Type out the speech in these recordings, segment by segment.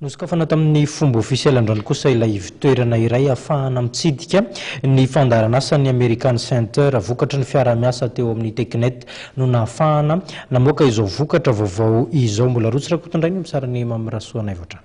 Nosokafana tamin'ny fomba ofisialy androany kosa ilay toerana iray ahafahana mitsidika ny fandaharan'asan'ny American Center vokatry ny fiaraha-miasa teo amin'ny Teknet no nahafahana namoaka izao vokatra vaovao izao. Mbola rotsy rakotondrainy misarany mamirasoana ivatra.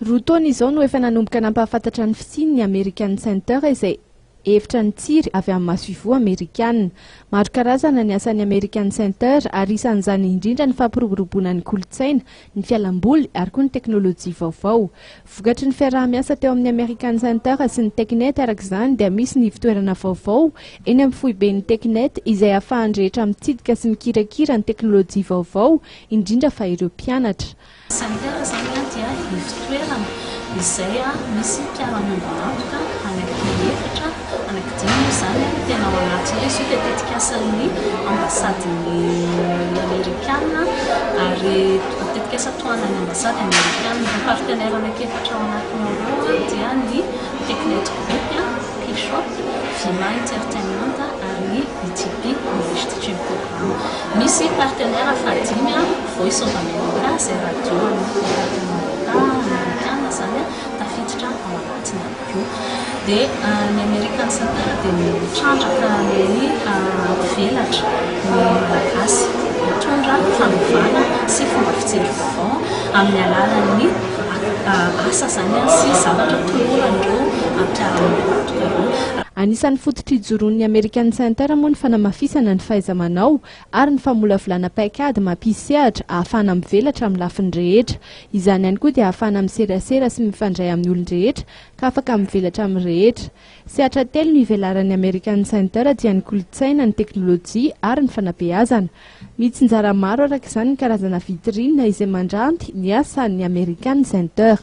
Roa taona izao no efa nanomboka nampahafantatra ny fisiany American Center izay efitra ny tsiry avy amin'ny masoivo Amerikanina. Maro karazana ny asan'ny American Center ary isan'izany indrindra ny fampiroboroboana ny kolontsaina, ny fialamboly ary koa ny teknôlôjia vaovao. Vokatry ny fiaraha-miasa teo amin'ny American Center sy ny Teknet arak'izany dia misy ny toerana vaovao eny amin'ny foibeny Teknet izay ahafahan'ny rehetra mitsidika sy mikirakira ny teknôlôjia vaovao indrindra fa ireo mpianatra. Izay misy mpiara-miantoka anankefatra anankidimy izany tena ao anaty izy io dia tetikasan'ny ambasadiny Amerikanina ary tetikasa tohanan'ny ambasady Amerikanina. Ny partenaire anankefatra ao anatin'ireo dia ny Teknet groupe, amin'ny entertainment ary ny programme. Misy partenaire fadimy Voice of America izay radio Amerikanina zany tafiditra ao anatiny io. Dia ny American Center dia mitrandraka ny velatra ny malagasy mitondra fanovana sy fomba fitendry vaovao amin'ny alalan'ny asa zany sy zavatra toloran'ireo mpiara-miantoka ireo. Anisan'ny fototra ijoroan'ny American Center moa ny fanamafisana ny fahaiza-manao ary ny famolavolana paikady mampisehatra ahafahana mivelatra amin'ny lafiny rehetra. Izany ihany koa dia ahafahana miserasera sy mifandray amin'ny olon-drehetra ka afaka mivelatra amin'ny rehetra. Sehatra telo ny ivelaran'ny American Center dia ny kolontsaina, ny teknôlôjia ary ny fanabeazana. Mitsinjara maro arak'izany ny karazana vitrine izay mandranty ny asan'ny American Center.